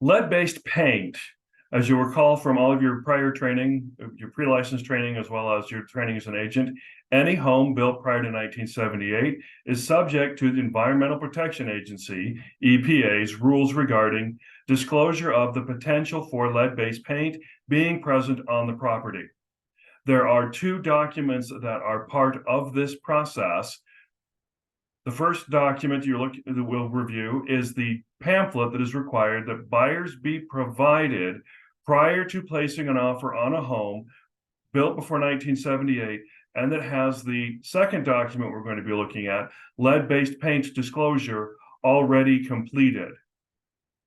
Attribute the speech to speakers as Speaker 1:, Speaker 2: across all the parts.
Speaker 1: Lead-based paint, as you recall from all of your prior training, your pre-license training, as well as your training as an agent, any home built prior to 1978 is subject to the Environmental Protection Agency, EPA's rules regarding disclosure of the potential for lead-based paint being present on the property. There are two documents that are part of this process. The first document that we'll review is the pamphlet that is required that buyers be provided prior to placing an offer on a home built before 1978, and that has the second document we're going to be looking at, lead-based paint disclosure, already completed.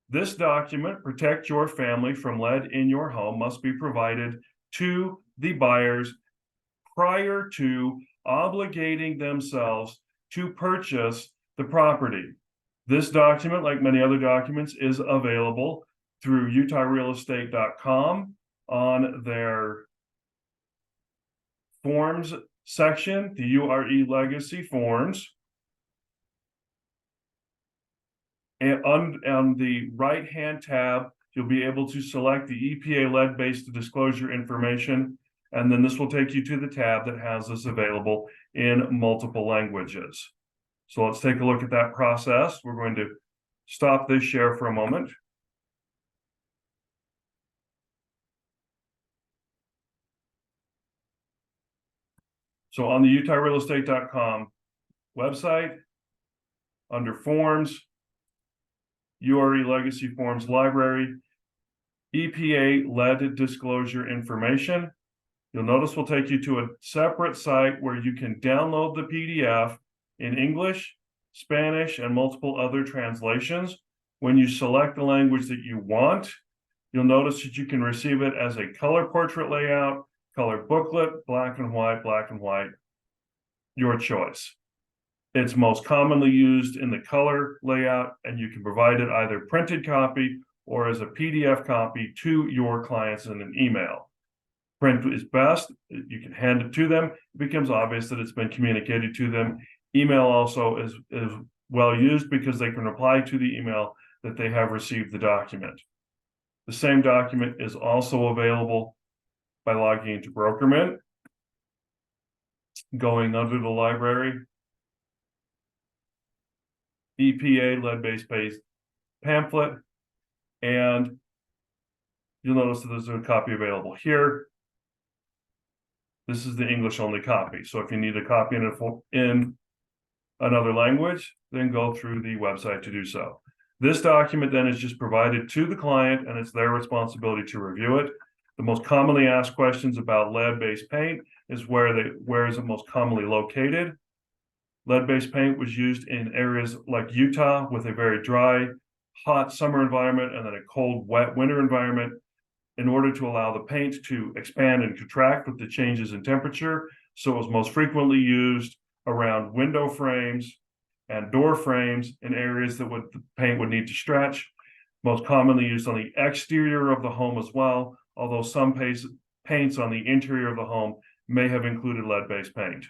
Speaker 1: This document, Protect Your Family from Lead in Your Home, must be provided to the buyers prior to obligating themselves to purchase the property. This document, like many other documents, is available through utahrealestate.com on their forms section, the URE legacy forms. And on the right-hand tab, you'll be able to select the EPA lead-based disclosure information, and then this will take you to the tab that has this available in multiple languages. So let's take a look at that process. We're going to stop this share for a moment. So on the utahrealestate.com website, under Forms, URE Legacy Forms Library, EPA Lead Disclosure Information. You'll notice we'll take you to a separate site where you can download the PDF in English, Spanish, and multiple other translations. When you select the language that you want, you'll notice that you can receive it as a color portrait layout, color booklet, black and white, your choice. It's most commonly used in the color layout, and you can provide it either printed copy or as a PDF copy to your clients in an email. Print is best. You can hand it to them. It becomes obvious that it's been communicated to them. Email also is well used because they can reply to the email that they have received the document. The same document is also available by logging into Brokerment, going under the library, EPA lead-based pamphlet, and you'll notice that there's a copy available here. This is the English-only copy. So if you need a copy in another language, then go through the website to do so. This document then is just provided to the client, and it's their responsibility to review it. The most commonly asked questions about lead-based paint is where is it most commonly located. Lead-based paint was used in areas like Utah with a very dry, hot summer environment and then a cold, wet winter environment in order to allow the paint to expand and contract with the changes in temperature. So it was most frequently used around window frames and door frames in areas that the paint would need to stretch. Most commonly used on the exterior of the home as well, although some paints on the interior of the home may have included lead-based paint.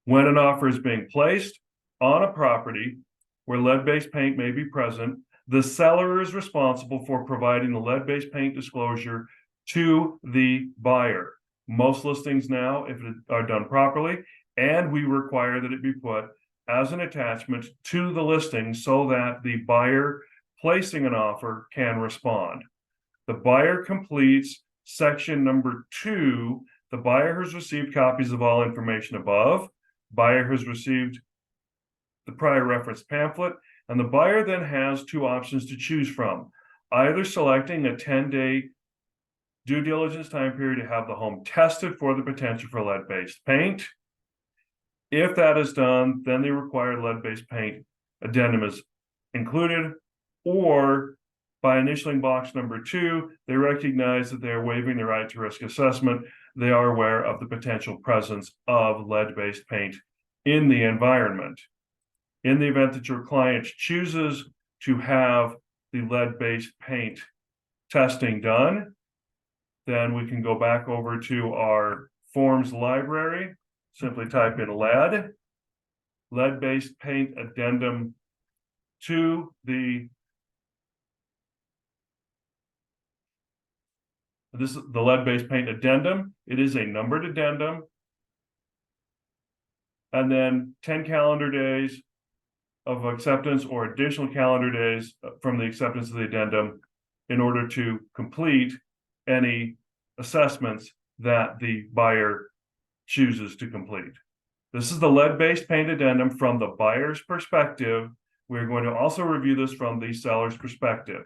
Speaker 1: When an offer is being placed on a property where lead-based paint may be present, the seller is responsible for providing the lead-based paint disclosure to the buyer. Most listings now, if it are done properly, and we require that it be put as an attachment to the listing so that the buyer placing an offer can respond. The buyer completes section number 2. The buyer has received copies of all information above. Buyer has received the prior reference pamphlet, and the buyer then has two options to choose from, either selecting a 10-day due diligence time period to have the home tested for the potential for lead-based paint. If that is done, then the required lead-based paint addendum is included, or by initialing box number 2, they recognize that they are waiving the right to risk assessment. They are aware of the potential presence of lead-based paint in the environment. In the event that your client chooses to have the lead-based paint testing done, then we can go back over to our forms library, simply type in lead-based paint addendum to the this is the lead-based paint addendum. It is a numbered addendum. And then 10 calendar days of acceptance or additional calendar days from the acceptance of the addendum in order to complete any assessments that the buyer chooses to complete. This is the lead-based paint addendum from the buyer's perspective. We're going to also review this from the seller's perspective.